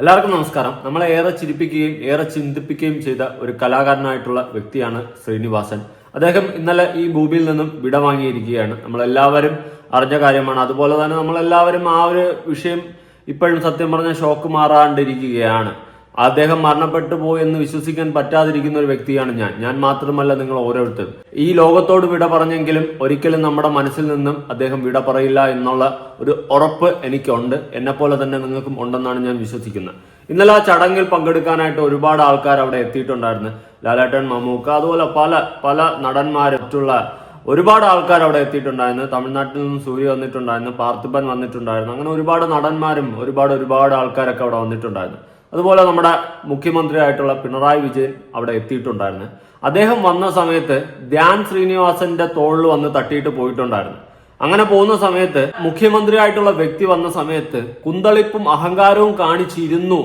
എല്ലാവർക്കും നമസ്കാരം. നമ്മളെ ഏറെ ചിരിപ്പിക്കുകയും ഏറെ ചിന്തിപ്പിക്കുകയും ചെയ്ത ഒരു കലാകാരനായിട്ടുള്ള വ്യക്തിയാണ് ശ്രീനിവാസൻ. അദ്ദേഹം ഇന്നലെ ഈ ഭൂമിയിൽ നിന്നും വിടവാങ്ങിയിരിക്കുകയാണ്. നമ്മളെല്ലാവരും അറിഞ്ഞ കാര്യമാണ്. അതുപോലെ തന്നെ നമ്മളെല്ലാവരും ആ ഒരു വിഷയം ഇപ്പോഴും സത്യം പറഞ്ഞ ഷോക്ക് മാറാണ്ടിരിക്കുകയാണ്. അദ്ദേഹം മരണപ്പെട്ടു പോയി എന്ന് വിശ്വസിക്കാൻ പറ്റാതിരിക്കുന്ന ഒരു വ്യക്തിയാണ് ഞാൻ മാത്രമല്ല, നിങ്ങൾ ഓരോരുത്തരും. ഈ ലോകത്തോട് വിട പറഞ്ഞെങ്കിലും ഒരിക്കലും നമ്മുടെ മനസ്സിൽ നിന്നും അദ്ദേഹം വിട പറയില്ല എന്നുള്ള ഒരു ഉറപ്പ് എനിക്കുണ്ട്. എന്നെപ്പോലെ തന്നെ നിങ്ങൾക്കും ഉണ്ടെന്നാണ് ഞാൻ വിശ്വസിക്കുന്നത്. ഇന്നലെ ആ ചടങ്ങിൽ പങ്കെടുക്കാനായിട്ട് ഒരുപാട് ആൾക്കാർ അവിടെ എത്തിയിട്ടുണ്ടായിരുന്നു. ലാലേട്ടൻ, മമ്മൂക്ക, അതുപോലെ പല പല നടന്മാരും മറ്റുള്ള ഒരുപാട് ആൾക്കാർ അവിടെ എത്തിയിട്ടുണ്ടായിരുന്നു. തമിഴ്നാട്ടിൽ നിന്നും സൂര്യ വന്നിട്ടുണ്ടായിരുന്നു, പാർത്ഥിപൻ വന്നിട്ടുണ്ടായിരുന്നു. അങ്ങനെ ഒരുപാട് നടന്മാരും ഒരുപാട് ആൾക്കാരൊക്കെ അവിടെ വന്നിട്ടുണ്ടായിരുന്നു. അതുപോലെ നമ്മുടെ മുഖ്യമന്ത്രിയായിട്ടുള്ള പിണറായി വിജയൻ അവിടെ എത്തിയിട്ടുണ്ടായിരുന്നു. അദ്ദേഹം വന്ന സമയത്ത് ധ്യാൻ ശ്രീനിവാസന്റെ തോളിൽ വന്ന് തട്ടിയിട്ട് പോയിട്ടുണ്ടായിരുന്നു. അങ്ങനെ പോകുന്ന സമയത്ത് മുഖ്യമന്ത്രിയായിട്ടുള്ള വ്യക്തി വന്ന സമയത്ത് കുന്തളിപ്പും അഹങ്കാരവും കാണിച്ചിരുന്നു.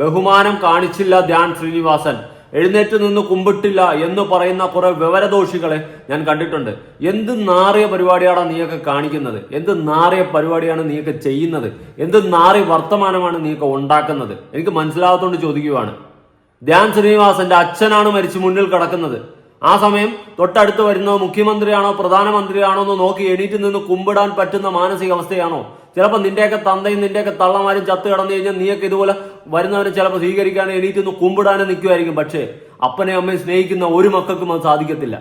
ബഹുമാനം കാണിച്ചില്ല ധ്യാൻ ശ്രീനിവാസൻ. എഴുന്നേറ്റ് നിന്ന് കുമ്പിട്ടില്ല എന്ന് പറയുന്ന കുറെ വിവരദോഷികളെ ഞാൻ കണ്ടിട്ടുണ്ട്. എന്ത് നാറിയ പരിപാടിയാണ് നീയൊക്കെ കാണിക്കുന്നത്? എന്ത് നാറിയ പരിപാടിയാണ് നീയൊക്കെ ചെയ്യുന്നത്? എന്ത് നാറിയ വർത്തമാനമാണ് നീയൊക്കെ ഉണ്ടാക്കുന്നത്? എനിക്ക് മനസ്സിലാകത്തോണ്ട് ചോദിക്കുവാണ്. ധ്യാൻ ശ്രീനിവാസന്റെ അച്ഛനാണ് മരിച്ചു മുന്നിൽ കിടക്കുന്നത്. ആ സമയം തൊട്ടടുത്ത് വരുന്നത് മുഖ്യമന്ത്രിയാണോ പ്രധാനമന്ത്രിയാണോ എന്ന് നോക്കി എണീറ്റ് നിന്ന് കുമ്പിടാൻ പറ്റുന്ന മാനസികാവസ്ഥയാണോ? ചിലപ്പോൾ നിന്റെയൊക്കെ തന്തയും നിന്റെയൊക്കെ തള്ളമാരും ചത്ത് കിടന്നു കഴിഞ്ഞാൽ നീയൊക്കെ ഇതുപോലെ വരുന്നവരെ ചിലപ്പോൾ സ്വീകരിക്കാൻ എണീറ്റ് നിന്ന് കുമ്പിടാനും നിൽക്കുമായിരിക്കും. പക്ഷേ അപ്പനെ അമ്മയും സ്നേഹിക്കുന്ന ഒരു മക്കൾക്കും അത് സാധിക്കത്തില്ല.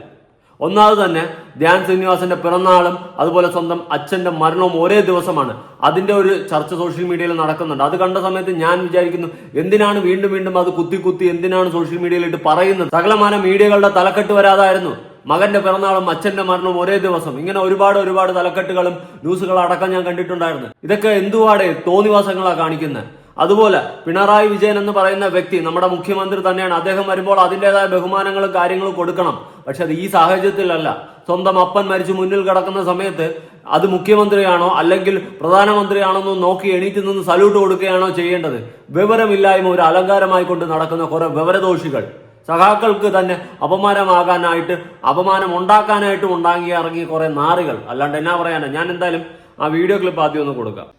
ഒന്നാമത് തന്നെ ധ്യാൻ ശ്രീനിവാസന്റെ പിറന്നാളും അതുപോലെ സ്വന്തം അച്ഛന്റെ മരണവും ഒരേ ദിവസമാണ്. അതിന്റെ ഒരു ചർച്ച സോഷ്യൽ മീഡിയയിൽ നടക്കുന്നുണ്ട്. അത് കണ്ട സമയത്ത് ഞാൻ വിചാരിക്കുന്നു, എന്തിനാണ് വീണ്ടും അത് കുത്തി എന്തിനാണ് സോഷ്യൽ മീഡിയയിലിട്ട് പറയുന്നത്? സകലമാന മീഡിയകളുടെ തലക്കെട്ട് വരാതായിരുന്നു മകന്റെ പിറന്നാളും അച്ഛന്റെ മരണവും ഒരേ ദിവസം. ഇങ്ങനെ ഒരുപാട് തലക്കെട്ടുകളും ന്യൂസുകളും അടക്കം ഞാൻ കണ്ടിട്ടുണ്ടായിരുന്നു. ഇതൊക്കെ എന്തുവാടെ തോന്നിവാസങ്ങളാണ് കാണിക്കുന്നത്. അതുപോലെ പിണറായി വിജയൻ എന്ന് പറയുന്ന വ്യക്തി നമ്മുടെ മുഖ്യമന്ത്രി തന്നെയാണ്. അദ്ദേഹം വരുമ്പോൾ അതിൻ്റെതായ ബഹുമാനങ്ങളും കാര്യങ്ങളും കൊടുക്കണം. പക്ഷെ അത് ഈ സാഹചര്യത്തിലല്ല. സ്വന്തം അപ്പൻ മരിച്ചു മുന്നിൽ കിടക്കുന്ന സമയത്ത് അത് മുഖ്യമന്ത്രിയാണോ അല്ലെങ്കിൽ പ്രധാനമന്ത്രിയാണോ എന്ന് നോക്കി എണീറ്റ് നിന്ന് സല്യൂട്ട് കൊടുക്കുകയാണോ ചെയ്യേണ്ടത്? വിവരമില്ലായ്മ ഒരു അലങ്കാരമായി കൊണ്ട് നടക്കുന്ന കുറെ വിവരദോഷികൾ, സഖാക്കൾക്ക് തന്നെ അപമാനമാകാനായിട്ട് അപമാനം ഉണ്ടാക്കാനായിട്ടും ഇറങ്ങിയ കുറെ നാറികൾ. അല്ലാണ്ട് എന്നാ പറയാനാ? ഞാൻ എന്തായാലും ആ വീഡിയോ ക്ലിപ്പ് ആദ്യം ഒന്ന് കൊടുക്കാം.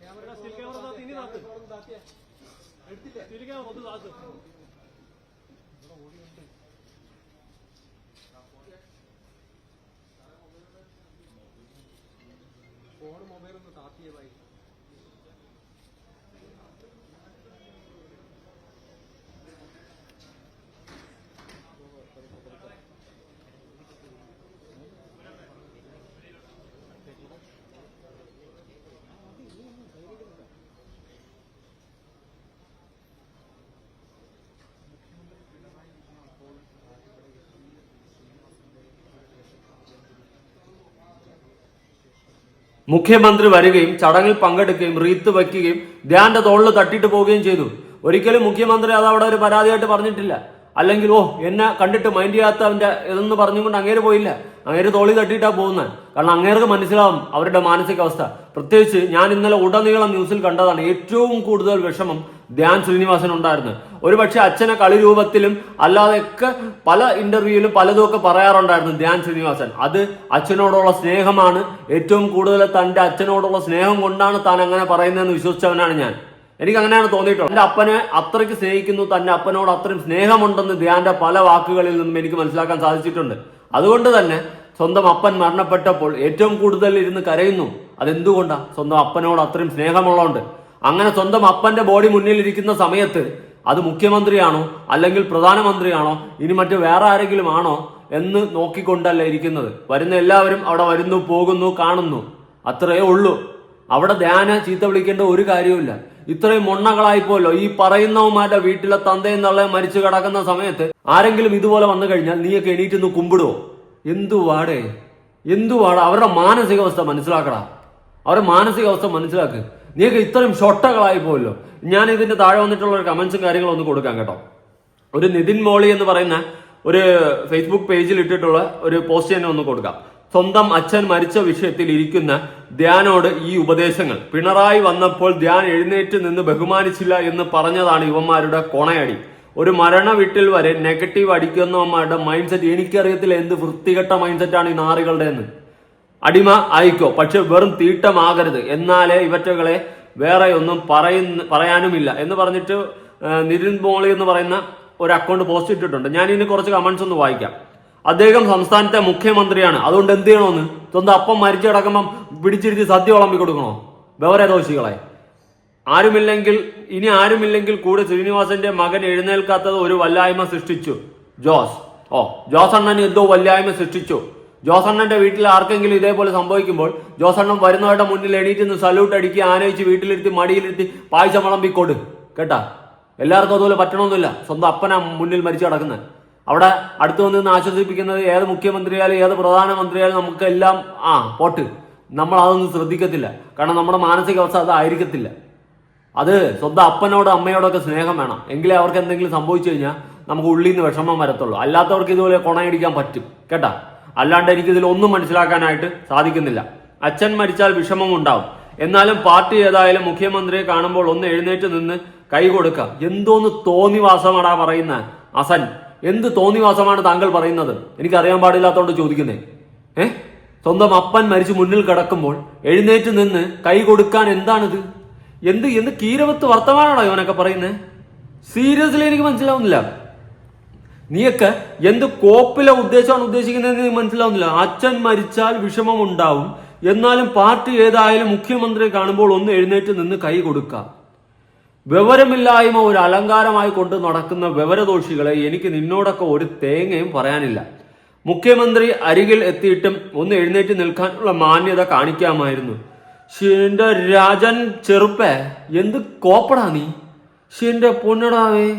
कैमरा स्टिल कैमरा दाती नहीं दाते स्टिल कैमरा होते दाते फोन मोबाइल में दाती है भाई. മുഖ്യമന്ത്രി വരികയും ചടങ്ങിൽ പങ്കെടുക്കുകയും റീത്ത് വയ്ക്കുകയും ധ്യാന്റെ തോളിൽ തട്ടിട്ട് പോവുകയും ചെയ്തു. ഒരിക്കലും മുഖ്യമന്ത്രി അത് അവിടെ ഒരു പരാതിയായിട്ട് പറഞ്ഞിട്ടില്ല. അല്ലെങ്കിൽ എന്നെ കണ്ടിട്ട് മൈൻഡ് ചെയ്യാത്തവന്റെ ഇതെന്ന് പറഞ്ഞുകൊണ്ട് അങ്ങേര് പോയില്ല. അങ്ങേര് തോളി തട്ടിയിട്ടാ പോകുന്നത്. കാരണം അങ്ങേർക്ക് മനസ്സിലാവും അവരുടെ മാനസികാവസ്ഥ. പ്രത്യേകിച്ച് ഞാൻ ഇന്നലെ ഉടനീളം ന്യൂസിൽ കണ്ടതാണ്, ഏറ്റവും കൂടുതൽ വിഷമം ധ്യാൻ ശ്രീനിവാസൻ ഉണ്ടായിരുന്നു. ഒരുപക്ഷെ അച്ഛനെ കളി രൂപത്തിലും അല്ലാതെയൊക്കെ പല ഇന്റർവ്യൂവിലും പലതുമൊക്കെ പറയാറുണ്ടായിരുന്നു ധ്യാൻ ശ്രീനിവാസൻ. അത് അച്ഛനോടുള്ള സ്നേഹമാണ്. ഏറ്റവും കൂടുതൽ തന്റെ അച്ഛനോടുള്ള സ്നേഹം കൊണ്ടാണ് താൻ അങ്ങനെ പറയുന്നതെന്ന് വിശ്വസിച്ചവനാണ് ഞാൻ. എനിക്ക് അങ്ങനെയാണ് തോന്നിയിട്ടുള്ളത്. എന്റെ അപ്പനെ അത്രയ്ക്ക് സ്നേഹിക്കുന്നു, തന്റെ അപ്പനോട് അത്രയും സ്നേഹമുണ്ടെന്ന് ധ്യാന്റെ പല വാക്കുകളിൽ നിന്നും എനിക്ക് മനസ്സിലാക്കാൻ സാധിച്ചിട്ടുണ്ട്. അതുകൊണ്ട് തന്നെ സ്വന്തം അപ്പൻ മരണപ്പെട്ടപ്പോൾ ഏറ്റവും കൂടുതൽ ഇരുന്ന് കരയുന്നു. അതെന്തുകൊണ്ടാ? സ്വന്തം അപ്പനോട് അത്രയും സ്നേഹമുള്ളതുകൊണ്ട്. അങ്ങനെ സ്വന്തം അപ്പന്റെ ബോഡി മുന്നിൽ ഇരിക്കുന്ന സമയത്ത് അത് മുഖ്യമന്ത്രിയാണോ അല്ലെങ്കിൽ പ്രധാനമന്ത്രിയാണോ ഇനി മറ്റു വേറെ ആരെങ്കിലും ആണോ എന്ന് നോക്കിക്കൊണ്ടല്ല ഇരിക്കുന്നത്. വരുന്ന എല്ലാവരും അവിടെ വരുന്നു, പോകുന്നു, കാണുന്നു, അത്രയേ ഉള്ളൂ. അവിടെ ധ്യാന ചീത്ത വിളിക്കേണ്ട ഒരു കാര്യവുമില്ല. ഇത്രയും മൊണ്ണകളായിപ്പോലോ ഈ പറയുന്നവന്മാരുടെ വീട്ടിലെ തന്തയും തള്ളയും മരിച്ചു കിടക്കുന്ന സമയത്ത് ആരെങ്കിലും ഇതുപോലെ വന്നു കഴിഞ്ഞാൽ നീയൊക്കെ എണീറ്റ് നിന്ന് കുമ്പിടുവോ? എന്തുവാടാ? അവരുടെ മാനസികാവസ്ഥ മനസ്സിലാക്കടാ. അവരുടെ മാനസികാവസ്ഥ മനസ്സിലാക്ക്. നീയൊക്കെ ഇത്രയും ഷൊട്ടകളായി പോയല്ലോ. ഞാൻ ഇതിന്റെ താഴെ വന്നിട്ടുള്ള ഒരു കമന്റ്സും കാര്യങ്ങളും ഒന്ന് കൊടുക്കാം കേട്ടോ. ഒരു നിതിൻ മോളി എന്ന് പറയുന്ന ഒരു ഫേസ്ബുക്ക് പേജിൽ ഇട്ടിട്ടുള്ള ഒരു പോസ്റ്റ് തന്നെ ഒന്ന് കൊടുക്കാം. സ്വന്തം അച്ഛൻ മരിച്ച വിഷയത്തിൽ ഇരിക്കുന്ന ധ്യാനോട് ഈ ഉപദേശങ്ങൾ. പിണറായി വന്നപ്പോൾ ധ്യാൻ എഴുന്നേറ്റ് നിന്ന് ബഹുമാനിച്ചില്ല എന്ന് പറഞ്ഞതാണ് ഇവന്മാരുടെ കൊണയടി. ഒരു മരണ വീട്ടിൽ വരെ നെഗറ്റീവ് അടിക്കുന്നവന്മാരുടെ മൈൻഡ് സെറ്റ്. എനിക്കറിയത്തില്ല എന്ത് വൃത്തികെട്ട മൈൻഡ് സെറ്റാണ് ഈ നാറികളുടെ എന്ന്. അടിമ ആയിക്കോ, പക്ഷെ വെറും തീട്ടമാകരുത്, എന്നാലേ ഇവറ്റകളെ വേറെ ഒന്നും പറയാനുമില്ല എന്ന് പറഞ്ഞിട്ട് നിതിൻ മോളി എന്ന് പറയുന്ന ഒരു അക്കൗണ്ട് പോസ്റ്റ് ഇട്ടിട്ടുണ്ട്. ഞാൻ ഇതിന് കുറച്ച് കമന്റ്സ് ഒന്ന് വായിക്കാം. അദ്ദേഹം സംസ്ഥാനത്തെ മുഖ്യമന്ത്രിയാണ്, അതുകൊണ്ട് എന്ത് ചെയ്യണമെന്ന്? സ്വന്തം അപ്പം മരിച്ചു കിടക്കുമ്പം പിടിച്ചിരുത്തി സദ്യ വിളമ്പി കൊടുക്കണോ? വേറെ ദോഷികളെ. ആരുമില്ലെങ്കിൽ കൂടെ ശ്രീനിവാസന്റെ മകൻ എഴുന്നേൽക്കാത്തത് ഒരു വല്ലായ്മ സൃഷ്ടിച്ചു. ജോസ് അണ്ണൻ എന്തോ വല്ലായ്മ സൃഷ്ടിച്ചു. ജോസ് അണ്ണന്റെ വീട്ടിൽ ആർക്കെങ്കിലും ഇതേപോലെ സംഭവിക്കുമ്പോൾ ജോസ് അണ്ണൻ വരുന്നവരുടെ മുന്നിൽ എണീറ്റ് നിന്ന് സല്യൂട്ട് അടിക്കുക, ആനയിച്ച് വീട്ടിലിരുത്തി മടിയിലിരുത്തി പായസം വിളമ്പി കൊടു കേട്ടാ. എല്ലാവർക്കും അതുപോലെ പറ്റണമെന്നില്ല. സ്വന്തം അപ്പനാ മുന്നിൽ മരിച്ചു കിടക്കുന്നത്. അവിടെ അടുത്ത് വന്ന് ആശ്വസിപ്പിക്കുന്നത് ഏത് മുഖ്യമന്ത്രിയായാലും ഏത് പ്രധാനമന്ത്രിയായാലും നമുക്കെല്ലാം പോട്ട്, നമ്മൾ അതൊന്നും ശ്രദ്ധിക്കത്തില്ല. കാരണം നമ്മുടെ മാനസികാവസ്ഥ അതായിരിക്കത്തില്ല. അത് സ്വന്തം അപ്പനോടും അമ്മയോടൊക്കെ സ്നേഹം വേണം, എങ്കിലേ അവർക്ക് എന്തെങ്കിലും സംഭവിച്ചു കഴിഞ്ഞാൽ നമുക്ക് ഉള്ളിൽ നിന്ന് വിഷമം വരത്തുള്ളൂ. അല്ലാത്തവർക്ക് ഇതുപോലെ കൊണയടിക്കാൻ പറ്റും കേട്ടാ. അല്ലാണ്ട് എനിക്കിതിൽ ഒന്നും മനസ്സിലാക്കാനായിട്ട് സാധിക്കുന്നില്ല. അച്ഛൻ മരിച്ചാൽ വിഷമം ഉണ്ടാവും, എന്നാലും പാർട്ടി ഏതായാലും മുഖ്യമന്ത്രിയെ കാണുമ്പോൾ ഒന്ന് എഴുന്നേറ്റ് നിന്ന് കൈ കൊടുക്കാം. എന്തോന്ന് തോന്നിവാസമാടാ പറയുന്ന അസൻ? എന്ത് തോന്നിവാസമാണ് താങ്കൾ പറയുന്നത്? എനിക്കറിയാൻ പാടില്ലാത്തതുകൊണ്ട് ചോദിക്കുന്നേ. സ്വന്തം അപ്പൻ മരിച്ചു മുന്നിൽ കിടക്കുമ്പോൾ എഴുന്നേറ്റ് നിന്ന് കൈ കൊടുക്കാൻ എന്താണിത്? എന്ത് കീരവത്ത് വർത്തമാനാണോ ഇവനൊക്കെ പറയുന്നത്? സീരിയസ്ലി എനിക്ക് മനസ്സിലാവുന്നില്ല. നീയൊക്കെ എന്ത് കോപ്പിലെ ഉദ്ദേശമാണ് ഉദ്ദേശിക്കുന്നതെന്ന് എനിക്ക് മനസ്സിലാവുന്നില്ല. അച്ഛൻ മരിച്ചാൽ വിഷമം ഉണ്ടാവും, എന്നാലും പാർട്ടി ഏതായാലും മുഖ്യമന്ത്രിയെ കാണുമ്പോൾ ഒന്ന് എഴുന്നേറ്റ് നിന്ന് കൈ കൊടുക്കാം. വിവരമില്ലായ്മ ഒരു അലങ്കാരമായി കൊണ്ട് നടക്കുന്ന വിവരദോഷികളെ, എനിക്ക് നിന്നോടൊക്കെ ഒരു തേങ്ങയും പറയാനില്ല. മുഖ്യമന്ത്രി അരികിൽ എത്തിയിട്ടും ഒന്ന് എഴുന്നേറ്റ് നിൽക്കാനുള്ള മാന്യത കാണിക്കാമായിരുന്നു. എന്റെ രാജൻ ചെറുപ്പേ, എന്ത് കോപ്പടാ നീ? എന്റെ പൊന്നടാവേ,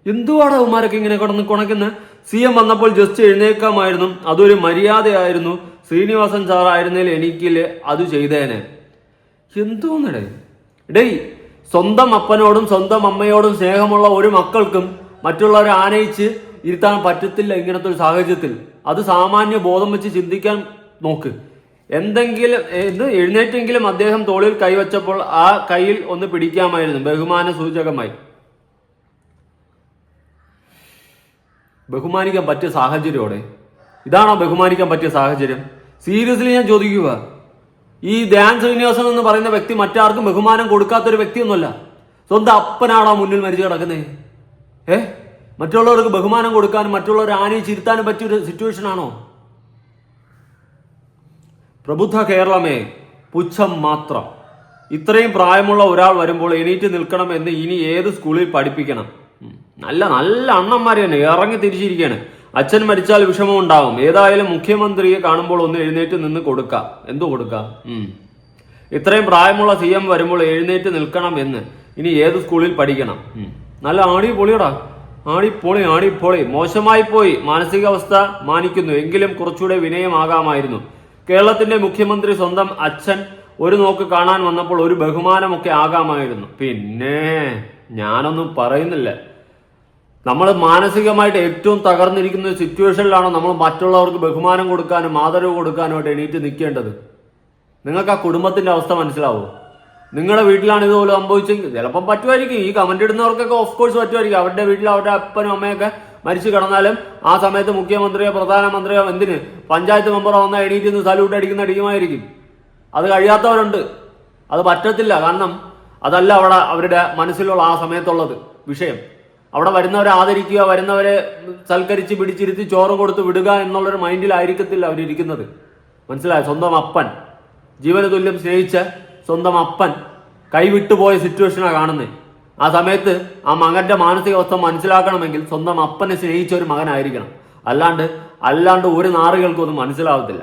എന്തുവാടാ ഉമാരൊക്കെ ഇങ്ങനെ കിടന്ന് കുണയ്ക്കുന്ന? CM വന്നപ്പോൾ ജസ്റ്റ് എഴുന്നേക്കാമായിരുന്നു, അതൊരു മര്യാദയായിരുന്നു. ശ്രീനിവാസൻ സാർ ആയിരുന്നേൽ എനിക്കില് അത് ചെയ്തേനെ. എന്തോന്നടേ ഡേയ്, സ്വന്തം അപ്പനോടും സ്വന്തം അമ്മയോടും സ്നേഹമുള്ള ഒരു മക്കൾക്കും മറ്റുള്ളവരെ ആനയിച്ച് ഇരുത്താൻ പറ്റത്തില്ല ഇങ്ങനത്തെ ഒരു സാഹചര്യത്തിൽ. അത് സാമാന്യ ബോധം വെച്ച് ചിന്തിക്കാൻ നോക്ക്. എഴുന്നേറ്റെങ്കിലും അദ്ദേഹം തോളിൽ കൈവച്ചപ്പോൾ ആ കയ്യിൽ ഒന്ന് പിടിക്കാമായിരുന്നു, ബഹുമാന സൂചകമായി. ബഹുമാനിക്കാൻ പറ്റിയ സാഹചര്യോടെ ഇതാണോ ബഹുമാനിക്കാൻ പറ്റിയ സാഹചര്യം? സീരിയസ്ലി ഞാൻ ചോദിക്കുക. ഈ ധ്യാൻ ശ്രീനിവാസൻ എന്ന് പറയുന്ന വ്യക്തി മറ്റാർക്കും ബഹുമാനം കൊടുക്കാത്തൊരു വ്യക്തിയൊന്നുമല്ല. സ്വന്തം അപ്പനാണോ മുന്നിൽ മരിച്ചു കിടക്കുന്നേ? മറ്റുള്ളവർക്ക് ബഹുമാനം കൊടുക്കാനും മറ്റുള്ളവരെ ആനയിച്ചിരുത്താനും പറ്റിയൊരു സിറ്റുവേഷൻ ആണോ? പ്രബുദ്ധ കേരളമേ, പുച്ഛം മാത്രം. ഇത്രയും പ്രായമുള്ള ഒരാൾ വരുമ്പോൾ എണീറ്റ് നിൽക്കണം എന്ന് ഇനി ഏത് സ്കൂളിൽ പഠിപ്പിക്കണം? നല്ല നല്ല അണ്ണന്മാരെ തന്നെ ഇറങ്ങി തിരിച്ചിരിക്കുകയാണ്. അച്ഛൻ മരിച്ചാൽ വിഷമം ഉണ്ടാവും, ഏതായാലും മുഖ്യമന്ത്രിയെ കാണുമ്പോൾ ഒന്ന് എഴുന്നേറ്റ് നിന്ന് കൊടുക്കാം. എന്തോ കൊടുക്കാം? ഇത്രയും പ്രായമുള്ള CM വരുമ്പോൾ എഴുന്നേറ്റ് നിൽക്കണം എന്ന് ഇനി ഏത് സ്കൂളിൽ പഠിക്കണം? നല്ല ആടിപൊളിയടാ, ആടിപ്പൊളി. മോശമായി പോയി. മാനസികാവസ്ഥ മാനിക്കുന്നു, എങ്കിലും കുറച്ചുകൂടെ വിനയമാകാമായിരുന്നു. കേരളത്തിന്റെ മുഖ്യമന്ത്രി സ്വന്തം അച്ഛൻ ഒരു നോക്ക് കാണാൻ വന്നപ്പോൾ ഒരു ബഹുമാനമൊക്കെ ആകാമായിരുന്നു. പിന്നെ ഞാനൊന്നും പറയുന്നില്ല. നമ്മൾ മാനസികമായിട്ട് ഏറ്റവും തകർന്നിരിക്കുന്ന സിറ്റുവേഷനിലാണോ നമ്മൾ മറ്റുള്ളവർക്ക് ബഹുമാനം കൊടുക്കാനും ആദരവ് കൊടുക്കാനുമായിട്ട് എണീറ്റ് നിൽക്കേണ്ടത്? നിങ്ങൾക്ക് ആ കുടുംബത്തിന്റെ അവസ്ഥ മനസ്സിലാവോ? നിങ്ങളുടെ വീട്ടിലാണ് ഇതുപോലെ സംഭവിച്ചെങ്കിൽ ചിലപ്പം പറ്റുമായിരിക്കും. ഈ കമന്റ് ഇടുന്നവർക്കൊക്കെ ഓഫ് കോഴ്സ് പറ്റുമായിരിക്കും. അവരുടെ വീട്ടിൽ അവരുടെ അപ്പനും അമ്മയൊക്കെ മരിച്ചു കിടന്നാലും ആ സമയത്ത് മുഖ്യമന്ത്രിയോ പ്രധാനമന്ത്രിയോ എന്തിന് പഞ്ചായത്ത് മെമ്പറോ വന്നാൽ എണീറ്റ് നിന്ന് സല്യൂട്ട് അടിക്കുന്ന ടീമായിരിക്കും. അത് കഴിയാത്തവരുണ്ട്. അത് പറ്റത്തില്ല. കാരണം അതല്ല അവിടെ അവരുടെ മനസ്സിലുള്ള ആ സമയത്തുള്ളത് വിഷയം. അവിടെ വരുന്നവരെ ആദരിക്കുക, വരുന്നവരെ സൽക്കരിച്ച് പിടിച്ചിരുത്തി ചോറ് കൊടുത്ത് വിടുക എന്നുള്ളൊരു മൈൻഡിലായിരിക്കത്തില്ല അവരിയ്ക്കുന്നത്. മനസ്സിലായോ? സ്വന്തം അപ്പൻ, ജീവന തുല്യം സ്നേഹിച്ച സ്വന്തം അപ്പൻ കൈവിട്ടുപോയ സിറ്റുവേഷനാണ് കാണുന്നത്. ആ സമയത്ത് ആ മകന്റെ മാനസികാവസ്ഥ മനസ്സിലാക്കണമെങ്കിൽ സ്വന്തം അപ്പനെ സ്നേഹിച്ച ഒരു മകനായിരിക്കണം. അല്ലാണ്ട് ഒരു നാറുകൾക്കും ഒന്നും മനസ്സിലാവത്തില്ല.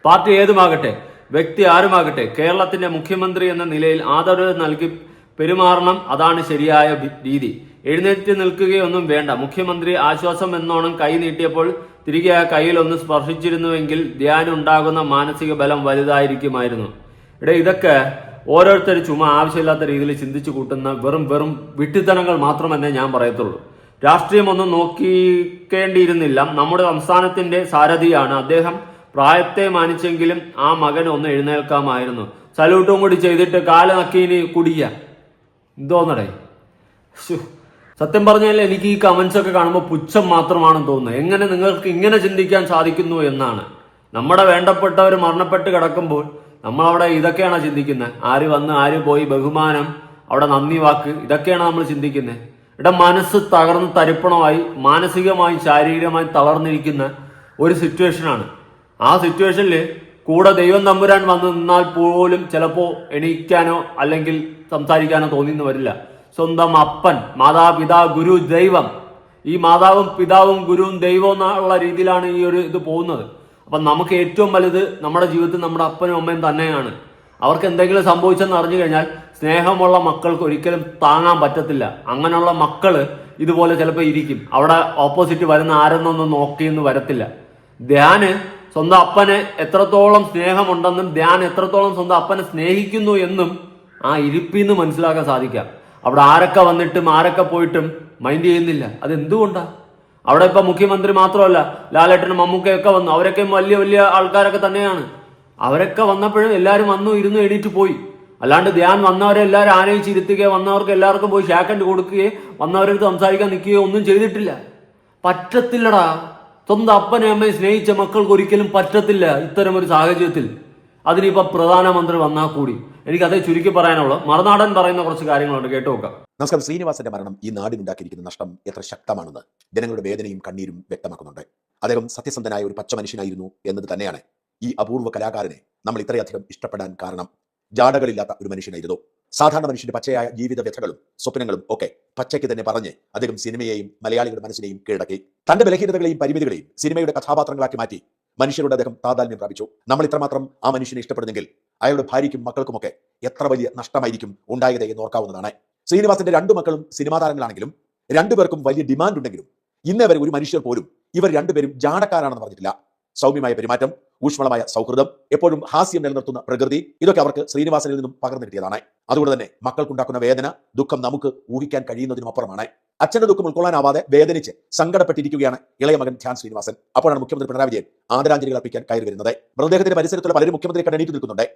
പാർട്ടി ഏതുമാകട്ടെ, വ്യക്തി ആരുമാകട്ടെ, കേരളത്തിന്റെ മുഖ്യമന്ത്രി എന്ന നിലയിൽ ആദരവ് നൽകി പെരുമാറണം. അതാണ് ശരിയായ രീതി. എഴുന്നേറ്റ് നിൽക്കുകയൊന്നും വേണ്ട. മുഖ്യമന്ത്രി ആശ്വാസം എന്നോണം കൈ നീട്ടിയപ്പോൾ തിരികെ ആ കയ്യിൽ ഒന്ന് സ്പർശിച്ചിരുന്നുവെങ്കിൽ ധ്യാനുണ്ടാകുന്ന മാനസിക ബലം വലുതായിരിക്കുമായിരുന്നു. ഇതൊക്കെ ഓരോരുത്തർ ചുമ്മാ ആവശ്യമില്ലാത്ത രീതിയിൽ ചിന്തിച്ചു കൂട്ടുന്ന വെറും വിഡ്ഢിത്തനങ്ങൾ മാത്രമെന്നേ ഞാൻ പറയത്തുള്ളൂ. രാഷ്ട്രീയമൊന്നും നോക്കിക്കേണ്ടിയിരുന്നില്ല. നമ്മുടെ സംസ്ഥാനത്തിന്റെ സാരഥിയാണ് അദ്ദേഹം. പ്രായത്തെ മാനിച്ചെങ്കിലും ആ മകൻ ഒന്ന് എഴുന്നേൽക്കാമായിരുന്നു. സല്യൂട്ടും കൂടി ചെയ്തിട്ട് കാല് നക്കീന് കുടിയ എന്തോന്നടേ. സത്യം പറഞ്ഞാൽ എനിക്ക് ഈ കമന്റ്സ് ഒക്കെ കാണുമ്പോൾ പുച്ഛം മാത്രമാണെന്ന് തോന്നുന്നത്. എങ്ങനെ നിങ്ങൾക്ക് ഇങ്ങനെ ചിന്തിക്കാൻ സാധിക്കുന്നു എന്നാണ്. നമ്മുടെ വേണ്ടപ്പെട്ടവർ മരണപ്പെട്ട് കിടക്കുമ്പോൾ നമ്മളവിടെ ഇതൊക്കെയാണോ ചിന്തിക്കുന്നത്? ആര് വന്ന് ആര് പോയി, ബഹുമാനം, അവിടെ നന്ദി വാക്ക്, ഇതൊക്കെയാണ് നമ്മൾ ചിന്തിക്കുന്നത്. ഇവിടെ മനസ്സ് തകർന്ന് തരിപ്പണമായി മാനസികമായും ശാരീരികമായും തളർന്നിരിക്കുന്ന ഒരു സിറ്റുവേഷനാണ്. ആ സിറ്റുവേഷനിൽ കൂടെ ദൈവം തമ്പുരാൻ വന്ന് നിന്നാൽ പോലും ചിലപ്പോൾ എണീക്കാനോ അല്ലെങ്കിൽ സംസാരിക്കാനോ തോന്നിയെന്ന് വരില്ല. സ്വന്തം അപ്പൻ, മാതാപിതാ, ഗുരു, ദൈവം, ഈ മാതാവും പിതാവും ഗുരുവും ദൈവവും എന്നുള്ള രീതിയിലാണ് ഈ ഒരു ഇത് പോകുന്നത്. അപ്പം നമുക്ക് ഏറ്റവും വലുത് നമ്മുടെ ജീവിതത്തിൽ നമ്മുടെ അപ്പനും അമ്മയും തന്നെയാണ്. അവർക്ക് എന്തെങ്കിലും സംഭവിച്ചെന്ന് അറിഞ്ഞു കഴിഞ്ഞാൽ സ്നേഹമുള്ള മക്കൾക്ക് ഒരിക്കലും താങ്ങാൻ പറ്റത്തില്ല. അങ്ങനെയുള്ള മക്കള് ഇതുപോലെ ചിലപ്പോൾ ഇരിക്കും. അവിടെ ഓപ്പോസിറ്റ് വരുന്ന ആരെന്നൊന്നും നോക്കിയെന്ന് വരത്തില്ല. ധ്യാന് സ്വന്തം അപ്പനെ എത്രത്തോളം സ്നേഹമുണ്ടെന്നും ധ്യാൻ എത്രത്തോളം സ്വന്തം അപ്പനെ സ്നേഹിക്കുന്നു എന്നും ആ ഇരിപ്പിന്ന് മനസ്സിലാക്കാൻ സാധിക്കാം. അവിടെ ആരൊക്കെ വന്നിട്ടും ആരൊക്കെ പോയിട്ടും മൈൻഡ് ചെയ്യുന്നില്ല. അതെന്തുകൊണ്ടാ? അവിടെ ഇപ്പൊ മുഖ്യമന്ത്രി മാത്രമല്ല, ലാലേട്ടനും മമ്മൂക്കയൊക്കെ വന്നു. അവരൊക്കെ വലിയ ആൾക്കാരൊക്കെ തന്നെയാണ്. അവരൊക്കെ വന്നപ്പോഴും എല്ലാവരും വന്നു, ഇരുന്നു, എണീറ്റ് പോയി. അല്ലാണ്ട് ധ്യാൻ വന്നവരെ എല്ലാവരും ആനയിച്ചിരുത്തുകയോ വന്നവർക്ക് എല്ലാവർക്കും പോയി ഷാക്കൻഡ് കൊടുക്കുകയോ വന്നവരടുത്ത് സംസാരിക്കാൻ നിൽക്കുകയോ ഒന്നും ചെയ്തിട്ടില്ല. പറ്റത്തില്ലടാ. സ്വന്തം അപ്പനെ അമ്മയെ സ്നേഹിച്ച മക്കൾക്ക് ഒരിക്കലും പറ്റത്തില്ല ഇത്തരം ഒരു സാഹചര്യത്തിൽ. അതിനിപ്പോ പ്രധാനമന്ത്രി വന്നാൽ കൂടി. എനിക്കതേ ചുരുക്കി പറയാനുള്ളൂ. മറുനാടൻ പറയുന്ന കുറച്ച് കാര്യങ്ങളുണ്ട്, കേട്ടു നോക്കാം. നമസ്കാരം. ശ്രീനിവാസന്റെ മരണം ഈ നാടിനുണ്ടാക്കിയിരിക്കുന്ന നഷ്ടം എത്ര ശക്തമാണെന്ന് ജനങ്ങളുടെ വേദനയും കണ്ണീരും വ്യക്തമാക്കുന്നുണ്ട്. അദ്ദേഹം സത്യസന്ധനായ ഒരു പച്ച മനുഷ്യനായിരുന്നു എന്നത് തന്നെയാണ് ഈ അപൂർവ കലാകാരനെ നമ്മൾ ഇത്രയധികം ഇഷ്ടപ്പെടാൻ കാരണം. ജാടകളില്ലാത്ത ഒരു മനുഷ്യനായിരുന്നു. സാധാരണ മനുഷ്യന്റെ പച്ചയായ ജീവിത വ്യഥകളും സ്വപ്നങ്ങളും ഒക്കെ പച്ചയ്ക്ക് തന്നെ പറഞ്ഞ് അദ്ദേഹം സിനിമയെയും മലയാളികളുടെ മനസ്സിനെയും കീഴടക്കി. തന്റെ ബലഹീനതകളെയും പരിമിതികളെയും സിനിമയുടെ കഥാപാത്രങ്ങളാക്കി മാറ്റി മനുഷ്യരോട് അദ്ദേഹം പ്രാധാന്യം പ്രാപിച്ചു. നമ്മൾ ഇത്രമാത്രം ആ മനുഷ്യനെ ഇഷ്ടപ്പെടുന്നെങ്കിൽ അയാളുടെ ഭാര്യയ്ക്കും മക്കൾക്കുമൊക്കെ എത്ര വലിയ നഷ്ടമായിരിക്കും ഉണ്ടായത് എന്ന് ഓർക്കാവുന്നതാണ്. ശ്രീനിവാസന്റെ രണ്ടു മക്കളും സിനിമാ താരങ്ങളാണെങ്കിലും രണ്ടുപേർക്കും വലിയ ഡിമാൻഡ് ഉണ്ടെങ്കിലും ഇന്നേ വരെ ഒരു മനുഷ്യർ പോലും ഇവർ രണ്ടുപേരും ജാടക്കാരാണെന്ന് പറഞ്ഞിട്ടില്ല. സൗമ്യമായ പെരുമാറ്റം, ഊഷ്മളമായ സൗഹൃദം, എപ്പോഴും ഹാസ്യം നിലനിർത്തുന്ന പ്രകൃതി, ഇതൊക്കെ അവർക്ക് ശ്രീനിവാസനിൽ നിന്നും പകർന്നു കിട്ടിയതാണ്. അതുകൊണ്ട് തന്നെ മക്കൾക്കുണ്ടാക്കുന്ന വേദന, ദുഃഖം നമുക്ക് ഊഹിക്കാൻ കഴിയുന്നതിനും അപ്പുറമാണ്. അച്ഛന്റെ ദുഃഖം ഉൾക്കൊള്ളാനാവാതെ വേദനിച്ച് സങ്കടപ്പെട്ടിരിക്കുകയാണ് ഇളയ മകൻ ധ്യാൻ ശ്രീനിവാസൻ. അപ്പോഴാണ് മുഖ്യമന്ത്രി പിണറായി വിജയൻ ആദരാഞ്ജലികൾ അർപ്പിക്കാൻ കയറി വരുന്നത്. മൃതദേഹത്തിന്റെ പരിസരത്തുള്ള പലരും മുഖ്യമന്ത്രി കണ്ടെണീറ്റ് നിൽക്കുന്നുണ്ട്.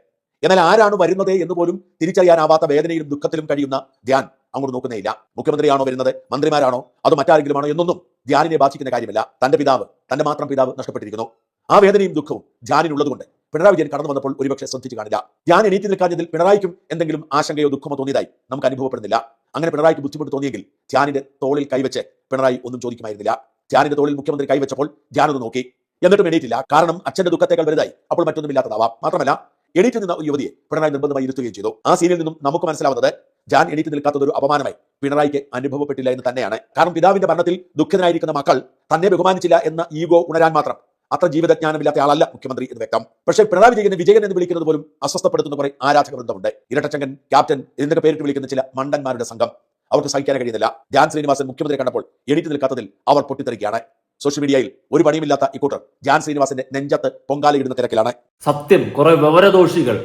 എന്നാൽ ആരാണ് വരുന്നത് എന്ന് പോലും തിരിച്ചറിയാനാവാത്ത വേദനയിലും ദുഃഖത്തിലും കഴിയുന്ന ധ്യാൻ അങ്ങോട്ട് നോക്കുന്നേയില്ല. മുഖ്യമന്ത്രിയാണോ വരുന്നത്, മന്ത്രിമാരാണോ, അതോ മറ്റാരെങ്കിലും ആണോ എന്നൊന്നും ധ്യാനിനെ ബാധിക്കുന്ന കാര്യമല്ല. തന്റെ പിതാവ്, തന്റെ മാത്രം പിതാവ് നഷ്ടപ്പെട്ടിരിക്കുന്നു. ആ വേദനയും ദുഃഖവും ധ്യാനിനുള്ളതുകൊണ്ട് പിണറായി വിജയൻ കടന്നു വന്നപ്പോൾ ഒരുപക്ഷെ ശ്രദ്ധിച്ചു കാണില്ല. ധ്യാൻ എണീറ്റ് നിൽക്കാഞ്ഞതിൽ പിണറായിക്കും എന്തെങ്കിലും ആശങ്കയോ ദുഃഖമോ തോന്നിയതായി നമുക്ക് അനുഭവപ്പെടുന്നില്ല. അങ്ങനെ പിണറായിക്ക് ബുദ്ധിമുട്ട് തോന്നിയെങ്കിൽ ധ്യാനിന്റെ തോളിൽ കൈവച്ച് പിണറായി ഒന്നും ചോദിക്കുമായിരുന്നില്ല. ധ്യാനിന്റെ തോളിൽ മുഖ്യമന്ത്രി കൈവച്ചപ്പോൾ ധ്യാൻ ഒന്ന് നോക്കി, എന്നിട്ടും എണീറ്റില്ല. കാരണം അച്ഛന്റെ ദുഃഖത്തേക്കാൾ വലുതായി അപ്പോൾ മറ്റൊന്നുമില്ലാത്തതാവാം. മാത്രമല്ല എണീറ്റ് നിന്ന ഒരു യുവതിയെ പിണറായി നിർബന്ധമായി ഇരുത്തുകയും ചെയ്തു. ആ സീനിൽ നിന്നും നമുക്ക് മനസ്സിലാവുന്നത് ധ്യാൻ എണീറ്റ് നിൽക്കാത്തത് ഒരു അപമാനമായി പിണറായിക്ക് അനുഭവപ്പെട്ടില്ല എന്ന് തന്നെയാണ്. കാരണം പിതാവിന്റെ മരണത്തിൽ ദുഃഖിതനായിരിക്കുന്ന മക്കൾ തന്നെ ബഹുമാനിച്ചില്ല എന്ന ഈഗോ ഉണരാൻ മാത്രം അത്ര ജീവിതജ്ഞാനമില്ലാത്ത ആളല്ല മുഖ്യമന്ത്രി എന്ന് വ്യക്തം. പക്ഷേ പിണറായി വിജയനെ വിജയൻ എന്ന് വിളിക്കുന്നത് പോലും അസ്വസ്ഥപ്പെടുത്തുന്ന കുറെ ആരാധക വൃന്ദമുണ്ട്. ഇരട്ടച്ചങ്കൻ, ക്യാപ്റ്റൻ എന്നൊക്കെ പേരിട്ട് വിളിക്കുന്ന ചില മണ്ടന്മാരുടെ സംഘം. അവർക്ക് സഹിക്കാൻ കഴിയുന്നില്ല. ധ്യാൻ ശ്രീനിവാസൻ മുഖ്യമന്ത്രി കണ്ടപ്പോൾ എണീറ്റ് നിൽക്കാത്തതിൽ അവർ പൊട്ടിത്തെറിക്കുകയാണ്. സോഷ്യൽ മീഡിയയിൽ ഒരു പണിയുമില്ലാത്ത ഇക്കൂട്ടർ ധ്യാൻ ശ്രീനിവാസന്റെ നെഞ്ചത്ത് പൊങ്കാലയിടുന്ന തിരക്കിലാണ്. സത്യം, കുറെ വിവരദോഷികൾ,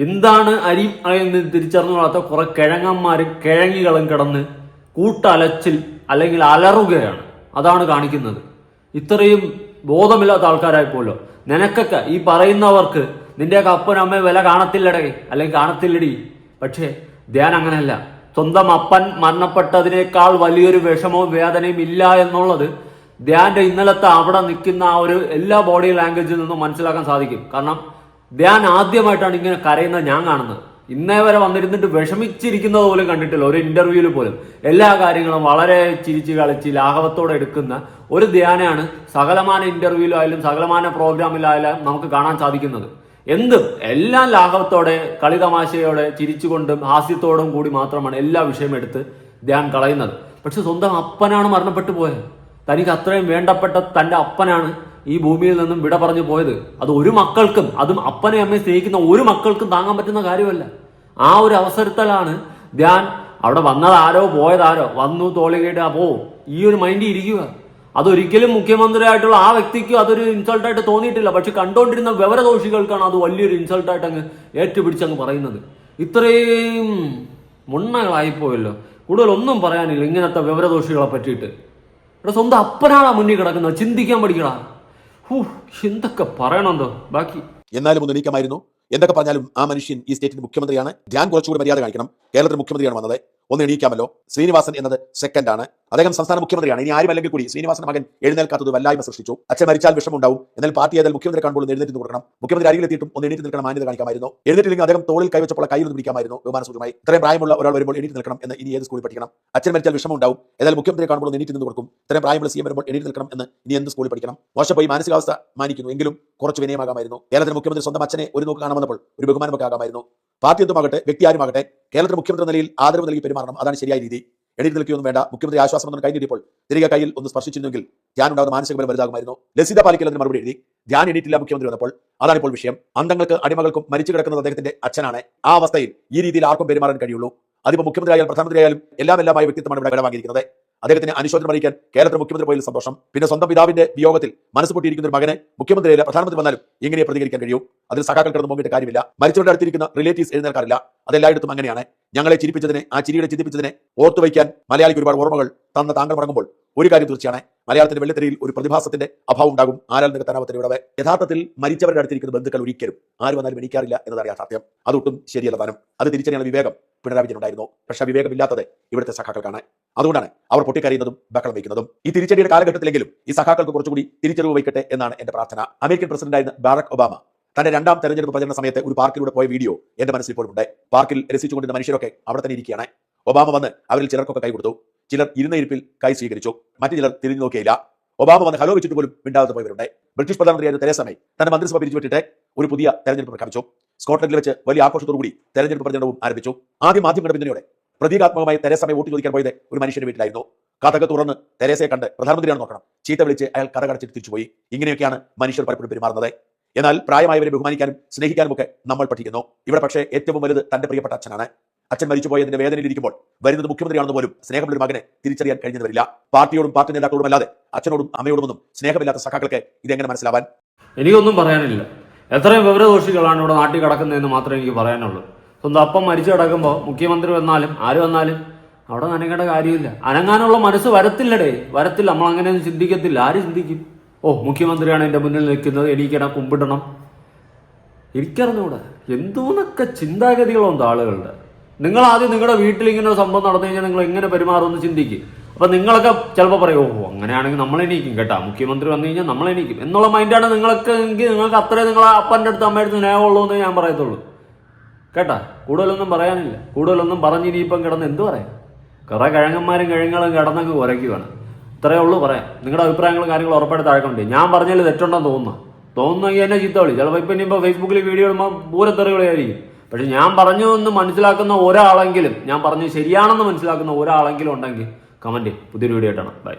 എന്താണ് അരി എന്ന് തിരിച്ചറിഞ്ഞാത്ത കുറെ കിഴങ്ങന്മാരും കിഴങ്ങികളും കിടന്ന് കൂട്ടലച്ചിൽ അല്ലെങ്കിൽ അലറുകയാണ്. അതാണ് കാണിക്കുന്നത്. ഇത്രയും ബോധമില്ലാത്ത ആൾക്കാരായിപ്പോലോ. നിനക്കൊക്കെ ഈ പറയുന്നവർക്ക് നിന്റെയൊക്കെ അപ്പനും അമ്മയും വില കാണത്തില്ലടേ, അല്ലെങ്കിൽ കാണത്തില്ലടി. പക്ഷേ ധ്യാൻ അങ്ങനെയല്ല. സ്വന്തം അപ്പൻ മരണപ്പെട്ടതിനേക്കാൾ വലിയൊരു വിഷമവും വേദനയും ഇല്ല എന്നുള്ളത് ധ്യാന്റെ ഇന്നലത്തെ അവിടെ നിൽക്കുന്ന ആ ഒരു എല്ലാ ബോഡി ലാംഗ്വേജിൽ നിന്നും മനസ്സിലാക്കാൻ സാധിക്കും. കാരണം ധ്യാൻ ആദ്യമായിട്ടാണ് ഇങ്ങനെ കരയുന്നത് ഞാൻ കാണുന്നത്. ഇന്നേ വരെ വന്നിരുന്നിട്ട് വിഷമിച്ചിരിക്കുന്നത് പോലും കണ്ടിട്ടില്ല. ഒരു ഇന്റർവ്യൂവിൽ പോലും എല്ലാ കാര്യങ്ങളും വളരെ ചിരിച്ച് കളിച്ച് ലാഘവത്തോടെ എടുക്കുന്ന ഒരു ധ്യാനാണ് സകലമാന ഇന്റർവ്യൂവിലായാലും സകലമാന പ്രോഗ്രാമിലായാലും നമുക്ക് കാണാൻ സാധിക്കുന്നത്. എന്തും എല്ലാം ലാഘവത്തോടെ, കളി തമാശയോടെ, ചിരിച്ചുകൊണ്ടും ഹാസ്യത്തോടും കൂടി മാത്രമാണ് എല്ലാ വിഷയം എടുത്ത് ധ്യാൻ കളയുന്നത്. പക്ഷെ സ്വന്തം അപ്പനാണ് മരണപ്പെട്ടു പോയത്. തനിക്ക് അത്രയും വേണ്ടപ്പെട്ട തന്റെ അപ്പനാണ് ഈ ഭൂമിയിൽ നിന്നും വിട പറഞ്ഞു പോയത്. അത് ഒരു മക്കൾക്കും, അതും അപ്പനെ അമ്മയെ സ്നേഹിക്കുന്ന ഒരു മക്കൾക്കും താങ്ങാൻ പറ്റുന്ന കാര്യമല്ല. ആ ഒരു അവസരത്തിലാണ് ധ്യാൻ അവിടെ വന്നതാരോ പോയതാരോ വന്നു തോളികേട്ട് പോ ഈ ഒരു മൈൻഡിൽ ഇരിക്കുക. അതൊരിക്കലും മുഖ്യമന്ത്രിയായിട്ടുള്ള ആ വ്യക്തിക്ക് അതൊരു ഇൻസൾട്ടായിട്ട് തോന്നിയിട്ടില്ല. പക്ഷെ കണ്ടുകൊണ്ടിരുന്ന വിവരദോഷികൾക്കാണ് അത് വലിയൊരു ഇൻസൾട്ടായിട്ട് അങ്ങ് ഏറ്റുപിടിച്ചങ്ങ് പറയുന്നത്. ഇത്രയും മുണ്ണകളായിപ്പോയല്ലോ. കൂടുതലൊന്നും പറയാനില്ല ഇങ്ങനത്തെ വിവരദോഷികളെ പറ്റിയിട്ട്. ഇവിടെ സ്വന്തം അപ്പനാളാ മുന്നിൽ കിടക്കുന്നത്, ചിന്തിക്കാൻ പഠിക്കടാ. എന്തൊക്കെ പറയണമെന്തോ ബാക്കി. എന്നാലും ഒന്ന് എണീക്കാമായിരുന്നു. എന്തൊക്കെ പറഞ്ഞാലും ആ മനുഷ്യൻ ഈ സ്റ്റേറ്റിന്റെ മുഖ്യമന്ത്രിയാണ്. ധ്യാൻ കുറച്ചുകൂടി മര്യാദ കാണിക്കണം. കേരളത്തിന്റെ മുഖ്യമന്ത്രിയാണ് വന്നത്, ഒന്ന് എണീക്കാമല്ലോ. ശ്രീനിവാസൻ എന്നത് സെക്കൻഡാണ്. അദ്ദേഹം സംസ്ഥാന മുഖ്യമന്ത്രിയാണ്. ഇനി ആരും അല്ലെങ്കിൽ കൂടി ശ്രീനിവാസന്റെ മകൻ എഴുന്നേൽക്കാത്തത് വല്ലായ്മ സൃഷ്ടിച്ചു. അച്ഛൻ മരിച്ചാൽ വിഷമമുണ്ടാവും. എന്നാൽ പാർട്ടി ഏതായാലും മുഖ്യമന്ത്രി കാണുമ്പോൾ എഴുന്നേറ്റ് കൊടുക്കണം. മുഖ്യമന്ത്രി അരികിലെത്തിയിട്ടും ഒന്ന് എണീറ്റ് നിൽക്കണം, മാന്യത കാണിക്കാമായിരുന്നു. എഴുന്നേറ്റില്ലെങ്കിൽ അദ്ദേഹം തോളിൽ കൈവച്ചപ്പോൾ കയ്യിൽ നിന്ന് പിടിക്കാമായിരുന്നു. ബഹുമാനസൂചകമായി ഇത്രയും പ്രായമുള്ള ഒരാൾ വരുമ്പോൾ എണീറ്റ് നിൽക്കണം എന്ന് ഇനി ഏത് സ്കൂളിൽ പഠിക്കണം? അച്ഛൻ മരിച്ചാൽ വിഷമമുണ്ടാവും. ഏതായാലും മുഖ്യമന്ത്രി കാണുമ്പോൾ എണീറ്റ് നിന്ന് കൊടുക്കും. ഇത്രയും പ്രായമുള്ള CM വരുമ്പോൾ എണീറ്റ് നിൽക്കണം എന്ന് ഇനി എന്ത് സ്കൂളിൽ പഠിക്കണം? മോശപ്പോയി മാനസികാവസ്ഥ മാനിക്കുന്നു, എങ്കിലും കുറച്ച് വിനയമാകാമായിരുന്നു. കേരളത്തിന്റെ മുഖ്യമന്ത്രി സ്വന്തം അച്ഛനെ ഒരു നോക്ക് കാണാമെന്നപ്പോൾ ഒരു ബഹുമാനമൊക്കെ ആകാമായിരുന്നു. പാർട്ടി എന്തുമാകട്ടെ, വ്യക്തി ആരുമാകട്ടെ, കേരളത്തിന്റെ മുഖ്യമന്ത്രി നിലയിൽ ആദരവ് നൽകി പെരുമാറണം. അതാണ് ശരിയായ രീതി. എണീറ്റ് നിൽക്കുകയൊന്നും വേണ്ട. മുഖ്യമന്ത്രി ആശ്വാസം കൈ നീട്ടിയപ്പോൾ തിരികെ കയ്യിൽ ഒന്ന് സ്പർശിച്ചിരുന്നെങ്കിൽ ധ്യാൻ ഉണ്ടാകുന്ന മാനസിക ബലം വലുതാകുമായിരുന്നു. ലസിത പാലിക്കൽ അതിന് മറുപടി എഴുതി. ധ്യാൻ എണീറ്റില്ല മുഖ്യമന്ത്രി വന്നപ്പോൾ. അതാണ് ഇപ്പോൾ വിഷയം. അന്തങ്ങൾക്ക് അടിമകൾക്കും മരിച്ചു കിടക്കുന്നത് അദ്ദേഹത്തിന്റെ അച്ഛനാണ്. ആ അവസ്ഥയിൽ ഈ രീതിയിൽ ആർക്കും പെരുമാറാൻ കഴിയുള്ളൂ. അതിപ്പോൾ മുഖ്യമന്ത്രി ആയാലും പ്രധാനമന്ത്രി ആയാലും എല്ലാമായ വ്യക്തിത്വമാണ് ഇവിടെ വിടവാങ്ങിയിരിക്കുന്നത്. അദ്ദേഹത്തിന് അനുശോചനം അറിയിക്കാൻ കേരളത്തിലെ മുഖ്യമന്ത്രി പോയതിൽ സന്തോഷം. പിന്നെ സ്വന്തം പിതാവിന്റെ വിയോഗത്തിൽ മനസ്സ് പൊട്ടിയിരിക്കുന്ന ഒരു മകനെ മുഖ്യമന്ത്രിയല്ല പ്രധാനമന്ത്രി വന്നാലും ഇങ്ങനെ പ്രതികരിക്കാൻ കഴിയും? അതിൽ സഖാക്കൾ കിടന്ന് മുമ്പിട്ട് കാര്യമില്ല. മരിച്ചവരുടെ അടുത്തിരിക്കുന്ന റിലേറ്റീവ്സ് എഴുന്നേൽക്കാറില്ല. അതെല്ലായിടത്തും അങ്ങനെയാണ്. ഞങ്ങളെ ചിരിപ്പിച്ചതിനെ, ആ ചിരിയുടെ ചിന്തിപ്പിച്ചതിനെ ഓർത്തുവയ്ക്കാൻ മലയാളിക്ക് ഒരുപാട് ഓർമ്മകൾ തന്ന താങ്കൾ മടങ്ങുമ്പോൾ ഒരു കാര്യം തീർച്ചയാണ്, മലയാളത്തിന്റെ വെള്ളിത്തിരയിൽ ഒരു പ്രതിഭാസത്തിന്റെ അഭാവം ഉണ്ടാകും. ആരാൽ നികത്താനാവത്തിന്റെ വിടവ്. യഥാർത്ഥത്തിൽ മരിച്ചവരുടെ അടുത്തിരിക്കുന്ന ബന്ധുക്കൾ ഒരിക്കലും ആര് വന്നാലും എണീക്കാറില്ല എന്നതാണ് യാഥാർത്ഥ്യം. അതൊട്ടും ശരിയല്ല താനും. അത് തിരിച്ചറിയാനുള്ള വിവേകം പിണറായി വിജയൻ ഉണ്ടായിരുന്നു. പക്ഷേ വിവേകമില്ലാത്തത് ഇവിടുത്തെ സഖാക്കൾക്കാണ്. അതുകൊണ്ടാണ് അവർ പൊട്ടിക്കരയുന്നതും ബഹളം വയ്ക്കുന്നതും. ഈ തിരിച്ചടിയുടെ കാലഘട്ടത്തിലെങ്കിലും ഈ സഖാക്കൾക്ക് കുറച്ചുകൂടി തിരിച്ചറിവ് വയ്ക്കട്ടെ എന്നാണ് എന്റെ പ്രാർത്ഥന. അമേരിക്കൻ പ്രസിഡന്റായിരുന്ന ബാറക് ഒബാമ തന്റെ രണ്ടാം തെരഞ്ഞെടുപ്പ് പ്രചരണ സമയത്ത് ഒരു പാർക്കിലൂടെ പോയ വീഡിയോ എന്റെ മനസ്സിൽ ഇപ്പോഴുണ്ട്. പാർക്കിൽ രസിച്ചുകൊണ്ടിരുന്ന മനുഷ്യരൊക്കെ അവിടെ തന്നെ ഇരിക്കുകയാണ്. ഒബാമ വന്ന് അവരിൽ ചിലർക്കൊക്കെ കൈ കൊടുത്തു. ചിലർ ഇരുന്ന ഇരിപ്പിൽ കൈ സ്വീകരിച്ചു. മറ്റു ചിലർ തിരിഞ്ഞു നോക്കിയില്ല. ഒബാമ വന്ന് ഹലോ വെച്ചിട്ട് പോലും മിണ്ടാതെ പോയവരുണ്ട്. ബ്രിട്ടീഷ് പ്രധാനമന്ത്രിയായ തെരേസ മേ തന്റെ മന്ത്രിസഭ പിരിച്ചുവിട്ടിട്ട് ഒരു പുതിയ തെരഞ്ഞെടുപ്പ് പ്രഖ്യാപിച്ചു. സ്കോട്ട്ലൻഡിൽ വെച്ച് വലിയ ആഘോഷത്തോടുകൂടി തെരഞ്ഞെടുപ്പ് പ്രചരണവും ആരംഭിച്ചു. ആദ്യം മാധ്യമങ്ങളുടെ പിന്തുണയോടെ പ്രതീകാത്മകമായി തെരേസ മേ വോട്ട് ചോദിക്കാൻ പോയത് ഒരു മനുഷ്യന്റെ വീട്ടിലായിരുന്നു. കഥക തുറന്ന് തെരേസയെ കണ്ട് പ്രധാനമന്ത്രിയാണ് നോക്കണം. ചീത്ത വിളിച്ച് അയാൾ കടകടച്ചിട്ട് തിരിച്ചുപോയി. ഇങ്ങനെയൊക്കെയാണ് മനുഷ്യർ പലപ്പോഴും പെരുമാറുന്നത്. എന്നാൽ പ്രായമായവരെ ബഹുമാനിക്കാനും സ്നേഹിക്കാനും ഒക്കെ നമ്മൾ പഠിക്കുന്നു. ഇവിടെ പക്ഷേ ഏറ്റവും വലുത് തന്റെ പ്രിയപ്പെട്ട അച്ഛനാണ്. അച്ഛൻ മരിച്ചുപോയതിന്റെ വേദനയിലിരിക്കുമ്പോൾ വരുന്നത് മുഖ്യമന്ത്രിയാണെന്ന് പോലും സ്നേഹമുള്ള മകനെ തിരിച്ചറിയാൻ കഴിഞ്ഞത് വരില്ല. പാർട്ടിയോടും പാർട്ടി നേതാക്കളോടും അല്ലാതെ അച്ഛനോടും അമ്മയോടുമൊന്നും സ്നേഹമില്ലാത്ത സഖാക്കൾക്ക് ഇതെങ്ങനെ മനസ്സിലാവാൻ? എനിക്കൊന്നും പറയാനില്ല. എത്രയും വിവരദോഷികളാണ് ഇവിടെ നാട്ടിൽ കിടക്കുന്നതെന്ന് മാത്രമേ എനിക്ക് പറയാനുള്ളൂ. സ്വന്തം അപ്പം മരിച്ചു കിടക്കുമ്പോൾ മുഖ്യമന്ത്രി വന്നാലും ആര് വന്നാലും അവിടെ നനങ്ങേണ്ട കാര്യമില്ല. അനങ്ങാനുള്ള മനസ്സ് വരത്തില്ലടേ, വരത്തില്ല. നമ്മൾ അങ്ങനെയൊന്നും ചിന്തിക്കത്തില്ല. ആര് ചിന്തിക്കും? ഓ, മുഖ്യമന്ത്രിയാണ് എൻ്റെ മുന്നിൽ നിൽക്കുന്നത്, എണീക്കണം, കുമ്പിടണം. എനിക്കറിഞ്ഞൂടെ എന്തോന്നൊക്കെ ചിന്താഗതികളുണ്ട് ആളുകളുടെ. നിങ്ങൾ ആദ്യം നിങ്ങളുടെ വീട്ടിൽ ഇങ്ങനെ ഒരു സംഭവം നടന്നു കഴിഞ്ഞാൽ നിങ്ങൾ എങ്ങനെ പെരുമാറുമെന്ന് ചിന്തിക്കും. അപ്പം നിങ്ങളൊക്കെ ചിലപ്പോൾ പറയും, ഓ അങ്ങനെയാണെങ്കിൽ നമ്മൾ എണീക്കും കേട്ടാ, മുഖ്യമന്ത്രി വന്നു കഴിഞ്ഞാൽ നമ്മൾ എണീക്കും എന്നുള്ള മൈൻഡാണ് നിങ്ങൾക്ക് എങ്കിൽ നിങ്ങൾക്ക് അത്രയും നിങ്ങളെ അപ്പൻ്റെ അടുത്ത് അമ്മയുടെ അടുത്ത് സ്നേഹമുള്ളൂ എന്ന് ഞാൻ പറയത്തുള്ളൂ കേട്ടാ. കൂടുതലൊന്നും പറയാനില്ല. കൂടുതലൊന്നും പറഞ്ഞ് ഇനിയിപ്പം കിടന്ന് എന്ത് പറയാം? കുറേ കിഴങ്ങന്മാരും കിഴങ്ങളും കിടന്നങ്ങ് കുരയ്ക്കുവാണ്. ഇത്രയേ ഉള്ളൂ പറയാം. നിങ്ങളുടെ അഭിപ്രായങ്ങളും കാര്യങ്ങളും ഉറപ്പായിട്ട് താഴെക്കൊണ്ട്. ഞാൻ പറഞ്ഞതിൽ തെറ്റുണ്ടെന്ന് തോന്നുന്നെങ്കിൽ എന്നെ ചീത്ത വിളി. ചിലപ്പോൾ ഇപ്പം ഇനിയിപ്പോൾ ഫേസ്ബുക്കിൽ വീഡിയോ ഇടുമ്പോൾ പൂരത്തെറികളായിരിക്കും. പക്ഷെ ഞാൻ പറഞ്ഞു എന്ന് മനസ്സിലാക്കുന്ന ഒരാളെങ്കിലും, ഞാൻ പറഞ്ഞു ശരിയാണെന്ന് മനസ്സിലാക്കുന്ന ഒരാളെങ്കിലും ഉണ്ടെങ്കിൽ കമന്റ്. പുതിയൊരു വീഡിയോ ആയിട്ടാണ്. ബൈ.